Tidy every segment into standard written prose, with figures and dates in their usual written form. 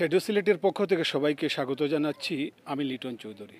Shadow সিলেটের পক্ষ থেকে সবাইকে স্বাগত জানাচ্ছি। আমি লিটন চৌধুরী।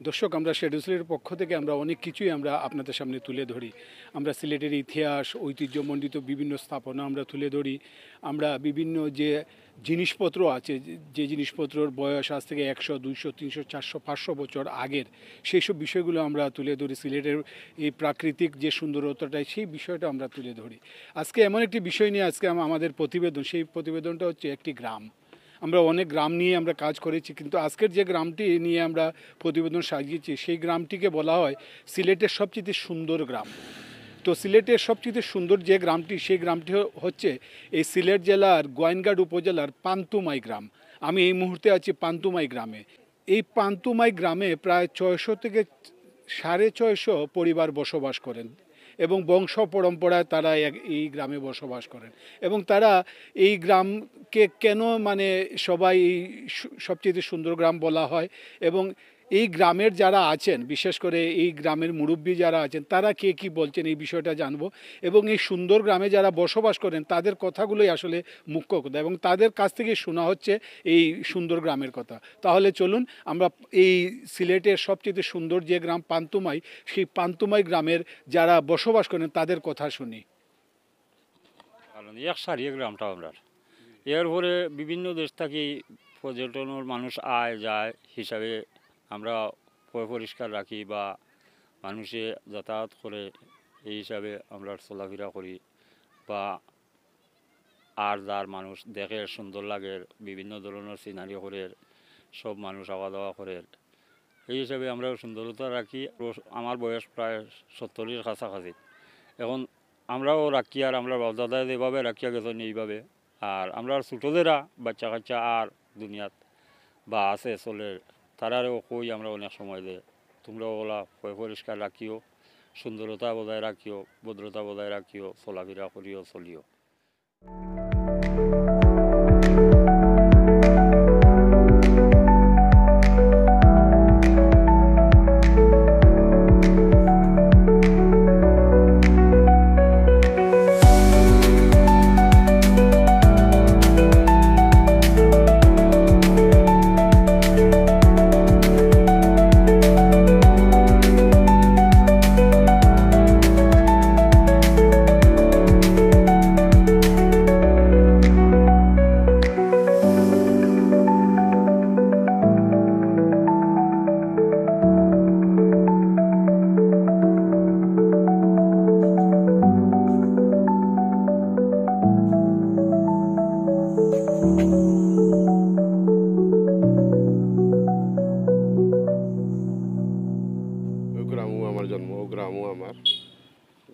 দর্শক, আমরা শেডো সিলেটের পক্ষ থেকে আমরা অনেক কিছুই আমরা আপনাদের সামনে তুলে ধরি। আমরা সিলেটের ইতিহাস, ঐতিহ্যমণ্ডিত বিভিন্ন স্থাপনা আমরা তুলে ধরি। আমরা বিভিন্ন যে জিনিসপত্র আছে, যে জিনিসপত্রর বয়স আজ থেকে 100, 200, 300, 400, 500 বছর আগের, সেই সব বিষয়গুলো আমরা তুলে ধরি। সিলেটের এই প্রাকৃতিক যে সুন্দরতাটাই, সেই বিষয়টা আমরা তুলে ধরি। আজকে এমন একটি বিষয় নিয়ে আজকে আমাদের প্রতিবেদন, সেই প্রতিবেদনটা হচ্ছে একটি গ্রাম। আমরা অনেক গ্রাম নিয়ে আমরা কাজ করেছি, কিন্তু আজকের যে গ্রামটি নিয়ে আমরা প্রতিবেদন সাজিয়েছি, সেই গ্রামটিকে বলা হয় সিলেটের সবচেয়ে সুন্দর গ্রাম। তো সিলেটের সবচেয়ে সুন্দর যে গ্রামটি, সেই গ্রামটি হচ্ছে এই সিলেট জেলার গোয়াইনঘাট উপজেলার পান্তুমাই গ্রাম। আমি এই মুহূর্তে আছি পান্তুমাই গ্রামে। এই পান্তুমাই গ্রামে প্রায় 600 থেকে 650 পরিবার বসবাস করেন এবং বংশ পরম্পরায় তারা এই গ্রামে বসবাস করেন। এবং তারা এই গ্রামকে কেন সবাই এই সবচেয়ে সুন্দর গ্রাম বলা হয়, এবং এই গ্রামের যারা আছেন, বিশেষ করে এই গ্রামের মুরব্বী যারা আছেন, তারা কে কী বলছেন এই বিষয়টা জানবো। এবং এই সুন্দর গ্রামে যারা বসবাস করেন তাদের কথাগুলোই আসলে মুখ্য কথা, এবং তাদের কাছ থেকে শোনা হচ্ছে এই সুন্দর গ্রামের কথা। তাহলে চলুন আমরা এই সিলেটের সবচেয়ে সুন্দর যে গ্রাম পান্তুমাই, সেই পান্তুমাই গ্রামের যারা বসবাস করেন তাদের কথা শুনি। একসারিয়ে গ্রামটা আমরা এরপরে বিভিন্ন দেশ থেকে পর্যটনের মানুষ আয় যায় হিসাবে আমরা পরিষ্কার রাখি বা মানুষে যাতায়াত করে, এই হিসাবে আমরা চলাফেরা করি। বা আর যার মানুষ দেখে সুন্দর লাগে, বিভিন্ন ধরনের সিনারি করে, সব মানুষ আওয়া দাওয়া করে, এই হিসাবে আমরা সুন্দরতা রাখি। আমার বয়স প্রায় 70-এর কাছাকাছি। এখন আমরাও রাখি, আর আমরা বাপদাদা যেভাবে রাখিয়া গেছেন এইভাবে। আর আমরা ছোটোদেরা বাচ্চা কাচ্চা আর দুনিয়াত বা আছে চলে, তারাও কই আমরা অনেক সময় দে তোমরা ওলা পরিষ্কার রাখিও, সুন্দরতা বজায় রাখিও, ভদ্রতা বজায় রাখিও, চলাফেরা করিও, চলিও।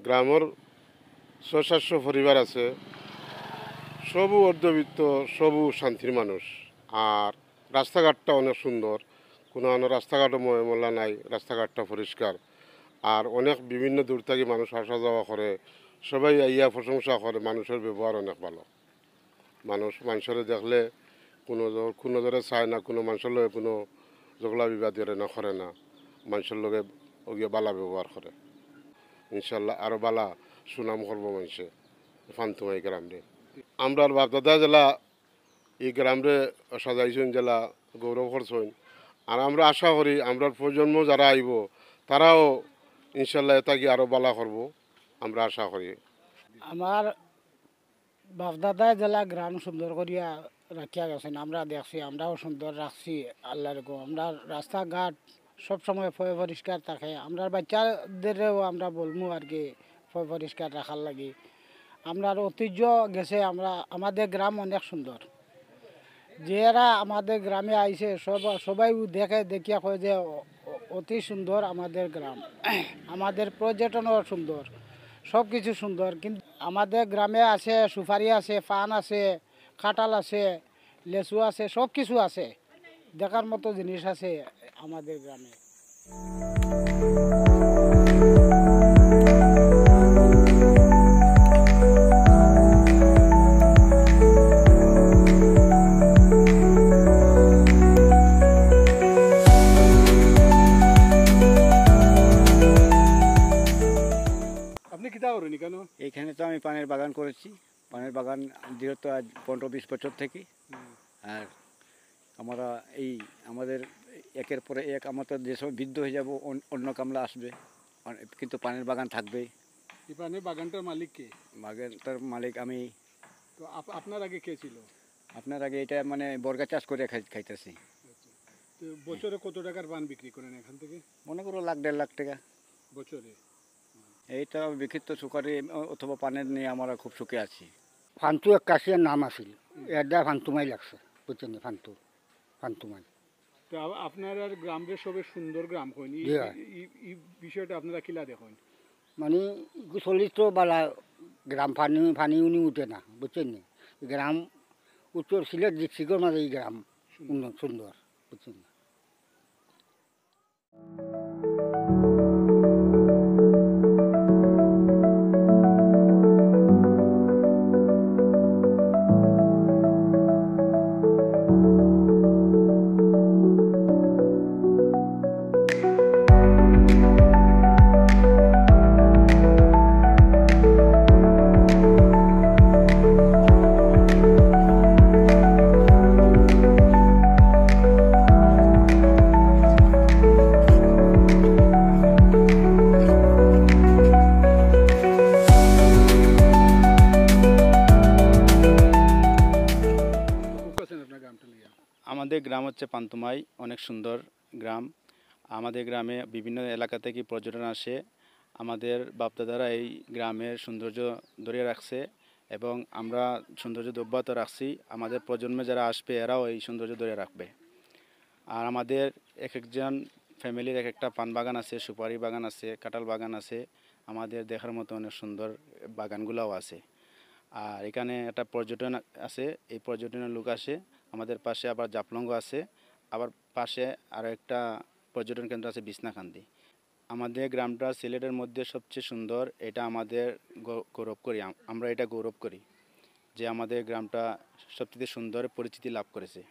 গ্রামের 600-700 পরিবার আছে, সবু অর্ধবিত্ত, সবু শান্তির মানুষ। আর রাস্তাঘাটটা অনেক সুন্দর, কোনো রাস্তাঘাটও ময়লা নাই, রাস্তাঘাটটা পরিষ্কার। আর অনেক বিভিন্ন দূর থেকে মানুষ আসা যাওয়া করে, সবাই আইয়া প্রশংসা করে। মানুষের ব্যবহার অনেক ভালো। মানুষের দেখলে কোনো ধরে চায় না, কোনো মানুষের লগে কোনো ঝগড়া বিবাদ করে না, মানুষের লগে ওগিয়ে বালা ব্যবহার করে। ইনশাল্লাহ আরও বালা সুনাম করবো মানুষে পান্তুমাই গ্রামরে। আমরা বাপদাদা জেলা এই গ্রামরে সাজাইছেন, জেলা গৌরব করছেন। আর আমরা আশা করি আমরা প্রজন্ম যারা আইব তারাও ইনশাল্লাহ এটাকে আরও বালা করবো, আমরা আশা করি। আমার বাপদাদা জেলা গ্রাম সুন্দর করিয়া রাখিয়া গেছেন, আমরা দেখছি, আমরাও সুন্দর রাখছি আল্লাহর গো। আমরা রাস্তাঘাট সবসময় পরিষ্কার থাকে। আমরা বাচ্চাদেরও আমরা বলবো আর কি পরিষ্কার রাখার লাগি। আমরার ঐতিহ্য গেছে, আমাদের গ্রাম অনেক সুন্দর। যারা আমাদের গ্রামে আইছে সবাই দেখিয়া কয় যে অতি সুন্দর আমাদের গ্রাম। আমাদের পর্যটনও সুন্দর, সব কিছু সুন্দর। কিন্তু আমাদের গ্রামে আছে সুপারি আছে, পান আছে, কাঁঠাল আছে, লেচু আছে, সব কিছু আছে, দেখার মতো জিনিস আছে আমাদের গ্রামে। এখানে তো আমি পানের বাগান করেছি। পানের বাগান যেহেতু আজ 15-20 বছর থেকে। আর আমরা এই আমাদের একের পরে এক আমরা তো যে সময় বৃদ্ধ হয়ে যাব অন্য কামলা আসবে, কিন্তু পানের বাগান থাকবে। এই পানের বাগানটার মালিক কে? বাগানটার মালিক আমি। তো আপনার আগে কে ছিল? আপনার আগে এটা মানে বর্গা চাষ করে খাইতেছি। তো বছরে কত টাকার পান বিক্রি করেন এখান থেকে? মনে করো 1.5 লাখ টাকা বছরে। এইটা বিক্ষিপ্ত সুকারি অথবা পানের নিয়ে আমরা খুব সুখে আছি। ফান্তু এক কাশিয়ার নাম আছিল, এটা ফান্তুমাই লাগছে, বুঝছেন ফান্তুমাই। তো আপনার আর গ্রামের সবে সুন্দর গ্রাম হয়নি, জি হ্যাঁ। এই বিষয়টা আপনারা কিলা দেখেন? মানে চল্লিশ তো বালা গ্রাম ফানি উনি উঠে না, বুঝছেন নি। গ্রাম উত্তর সিলেট ডিস্ট্রিক্টের মাঝে এই গ্রাম সুন্দর, বুঝছেন না। আমাদের গ্রাম হচ্ছে পান্তুমাই, অনেক সুন্দর গ্রাম। আমাদের গ্রামে বিভিন্ন এলাকা থেকে পর্যটন আসে। আমাদের বাপদাদারা এই গ্রামের সৌন্দর্য ধরে রাখছে এবং আমরা সৌন্দর্য অব্যাহত রাখছি। আমাদের প্রজন্মে যারা আসবে এরাও এই সৌন্দর্য ধরে রাখবে। আর আমাদের এক একজন ফ্যামিলির এক একটা পান বাগান আছে, সুপারি বাগান আছে, কাঁঠাল বাগান আছে। আমাদের দেখার মতো অনেক সুন্দর বাগানগুলোও আছে। আর এখানে একটা পর্যটন আছে, এই পর্যটনের লোক আসে। আমাদের পাশে আবার জাফলং আছে, আবার পাশে আরও একটা পর্যটন কেন্দ্র আছে বিছনাকান্দি। আমাদের গ্রামটা সিলেটের মধ্যে সবচেয়ে সুন্দর, এটা আমাদের গৌরব করি, আমরা এটা গৌরব করি যে আমাদের গ্রামটা সবচেয়ে সুন্দর পরিচিতি লাভ করেছে।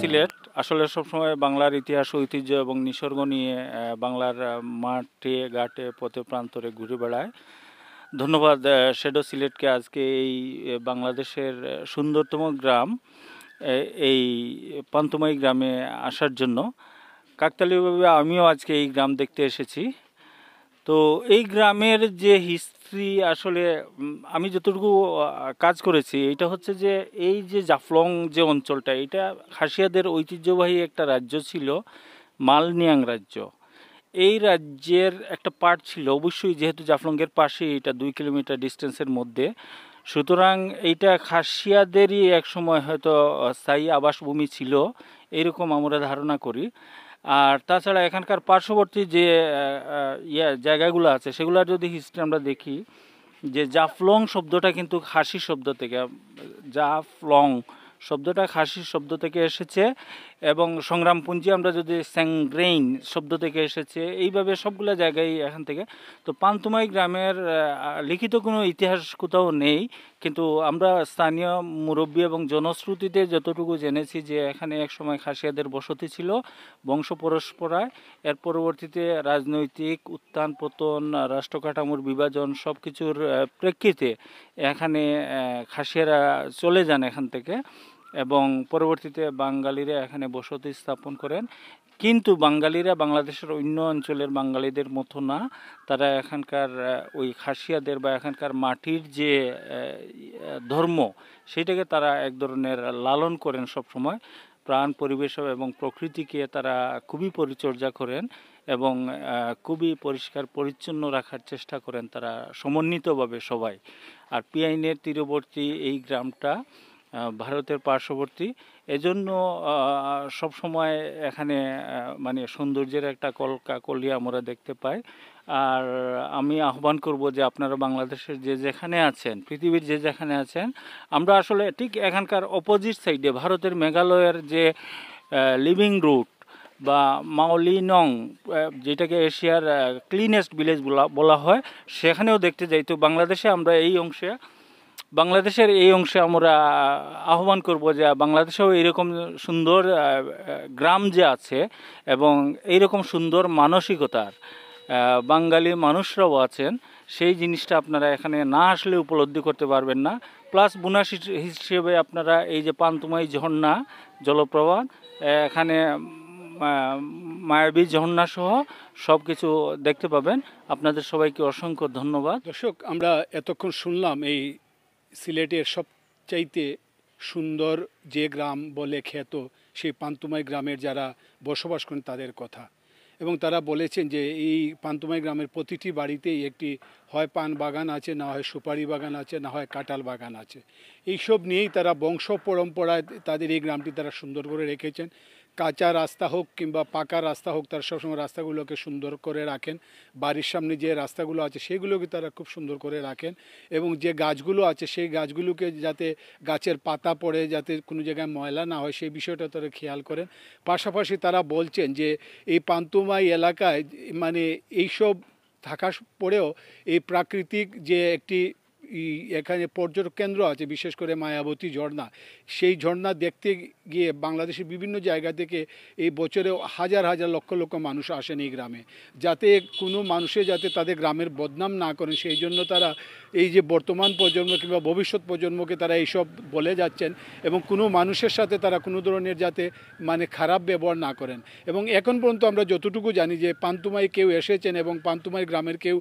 সিলেট আসলে সবসময় বাংলার ইতিহাস, ঐতিহ্য এবং নিসর্গ নিয়ে বাংলার মাঠে ঘাটে পথে প্রান্তরে ঘুরে বেড়ায়। ধন্যবাদ শ্যাডো সিলেটকে আজকে এই বাংলাদেশের সুন্দরতম গ্রাম এই পান্তুমাই গ্রামে আসার জন্য। কাকতালীয়ভাবে আমিও আজকে এই গ্রাম দেখতে এসেছি। তো এই গ্রামের যে হিস্ট্রি আসলে আমি যতটুকু কাজ করেছি, এটা হচ্ছে যে এই যে জাফলং যে অঞ্চলটা, এটা খাসিয়াদের ঐতিহ্যবাহী একটা রাজ্য ছিল, মালনিয়াং রাজ্য। এই রাজ্যের একটা পার্ট ছিল অবশ্যই, যেহেতু জাফলংয়ের পাশে, এটা 2 কিলোমিটার ডিস্টেন্সের মধ্যে, সুতরাং এইটা খাসিয়াদেরই এক সময় হয়তো স্থায়ী আবাসভূমি ছিল, এরকম আমরা ধারণা করি। আর তাছাড়া এখানকার পার্শ্ববর্তী যে জায়গাগুলো আছে সেগুলোর যদি হিস্ট্রি আমরা দেখি, যে জাফলং শব্দটা কিন্তু খাসি শব্দ থেকে, জাফলং শব্দটা খাসি শব্দ থেকে এসেছে এবং সংগ্রামপুঞ্জি আমরা যদি স্যাংগ্রেইন শব্দ থেকে এসেছে, এইভাবে সবগুলো জায়গায় এখান থেকে। তো পান্তুমাই গ্রামের লিখিত কোনো ইতিহাস কোথাও নেই, কিন্তু আমরা স্থানীয় মুরব্বী এবং জনশ্রুতিতে যতটুকু জেনেছি যে এখানে একসময় খাসিয়াদের বসতি ছিল বংশ পরস্পরায়। এর পরবর্তীতে রাজনৈতিক উত্থান পতন, রাষ্ট্র কাঠামোর বিভাজন সব কিছুর প্রেক্ষিতে এখানে খাসিয়ারা চলে যান এখান থেকে, এবং পরবর্তীতে বাঙালিরা এখানে বসতি স্থাপন করেন। কিন্তু বাঙালিরা বাংলাদেশের অন্য অঞ্চলের বাঙালিদের মতো না, তারা এখানকার ওই খাসিয়াদের বা এখানকার মাটির যে ধর্ম সেটাকে তারা এক ধরনের লালন করেন সব সময়। প্রাণ, পরিবেশ এবং প্রকৃতিকে তারা খুবই পরিচর্যা করেন এবং খুবই পরিষ্কার পরিচ্ছন্ন রাখার চেষ্টা করেন তারা সমন্বিতভাবে সবাই। আর পিআইনের তীরবর্তী এই গ্রামটা ভারতের পার্শ্ববর্তী, এজন্য সব সময় এখানে মানে সৌন্দর্যের একটা কলকাকলি আমরা দেখতে পাই। আর আমি আহ্বান করব যে আপনারা বাংলাদেশের যে যেখানে আছেন, পৃথিবীর যে যেখানে আছেন, আমরা আসলে ঠিক এখানকার অপোজিট সাইডে ভারতের মেঘালয়ের যে লিভিং রুট বা মাওলিনং, যেটাকে এশিয়ার ক্লিনেস্ট ভিলেজ বলা হয়, সেখানেও দেখতে যাই। তো বাংলাদেশের এই অংশে আমরা আহ্বান করব যে বাংলাদেশেও এইরকম সুন্দর গ্রাম যে আছে এবং এইরকম সুন্দর মানসিকতার বাঙালি মানুষরাও আছেন, সেই জিনিসটা আপনারা এখানে না আসলে উপলব্ধি করতে পারবেন না। প্লাস বোনাস হিসেবে আপনারা এই যে পান্তুমাই ঝর্ণা জলপ্রপাত, এখানে মায়াবী ঝর্ণা সহ সব কিছু দেখতে পাবেন। আপনাদের সবাইকে অসংখ্য ধন্যবাদ। দর্শক, আমরা এতক্ষণ শুনলাম এই সিলেটের সবচাইতে সুন্দর যে গ্রাম বলে খ্যাত সেই পান্তুমাই গ্রামের যারা বসবাস করেন তাদের কথা, এবং তারা বলেছেন যে এই পান্তুমাই গ্রামের প্রতিটি বাড়িতেই একটি হয় পান বাগান আছে, না হয় সুপারি বাগান আছে, না হয় কাঁঠাল বাগান আছে। এইসব নিয়েই তারা বংশ পরম্পরায় তাদের এই গ্রামটি তারা সুন্দর করে রেখেছেন। কাঁচা রাস্তা হোক কিংবা পাকা রাস্তা হোক, তারা সবসময় রাস্তাগুলোকে সুন্দর করে রাখেন। বাড়ির সামনে যে রাস্তাগুলো আছে সেগুলোকে তারা খুব সুন্দর করে রাখেন, এবং যে গাছগুলো আছে সেই গাছগুলোকে যাতে গাছের পাতা পড়ে যাতে কোনো জায়গায় ময়লা না হয় সেই বিষয়টা তারা খেয়াল করেন। পাশাপাশি তারা বলছেন যে এই পান্তুমাই এলাকায় মানে এইসব থাকা পরেও এই প্রাকৃতিক যে একটি এখানে পর্যটক কেন্দ্র আছে, বিশেষ করে মায়াবতী ঝর্ণা, সেই ঝর্ণা দেখতে গিয়ে বাংলাদেশের বিভিন্ন জায়গা থেকে এই বছরে হাজার হাজার লক্ষ লক্ষ মানুষ আসেন এই গ্রামে, যাতে কোনো মানুষে যাতে তাদের গ্রামের বদনাম না করেন সেই জন্য তারা এই যে বর্তমান প্রজন্ম কিংবা ভবিষ্যৎ প্রজন্মকে তারা এইসব বলে যাচ্ছেন, এবং কোনো মানুষের সাথে তারা কোনো ধরনের যাতে মানে খারাপ ব্যবহার না করেন। এবং এখন পর্যন্ত আমরা যতটুকু জানি যে পান্তুমাই কেউ এসেছেন এবং পান্তুমাই গ্রামের কেউ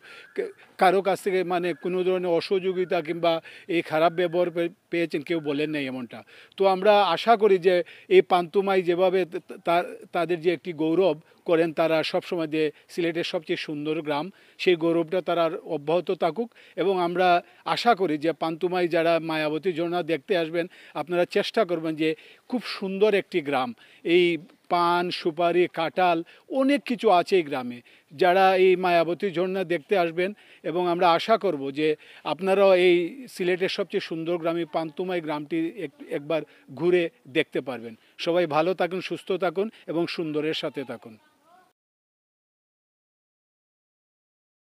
কারো কাছ থেকে মানে কোনো ধরনের অসহযোগিতা কিংবা এই খারাপ ব্যবহার পেয়েছেন কেউ বলেন নাই এমনটা। তো আমরা আশা করি যে এই পান্তুমাই যেভাবে তাদের যে একটি গৌরব করেন তারা সবসময় যে সিলেটের সবচেয়ে সুন্দর গ্রাম, সেই গৌরবটা তারা অব্যাহত থাকুক। এবং আমরা আশা করি যে পান্তুমাই যারা মায়াবতী ঝর্ণা দেখতে আসবেন, আপনারা চেষ্টা করবেন যে খুব সুন্দর একটি গ্রাম, এই পান, সুপারি, কাঁঠাল অনেক কিছু আছে এই গ্রামে, যারা এই মায়াবতী ঝর্ণা দেখতে আসবেন। এবং আমরা আশা করব যে আপনারাও এই সিলেটের সবচেয়ে সুন্দর গ্রামে পান্তুমাই গ্রামটি একবার ঘুরে দেখতে পারবেন। সবাই ভালো থাকুন, সুস্থ থাকুন এবং সুন্দরের সাথে থাকুন।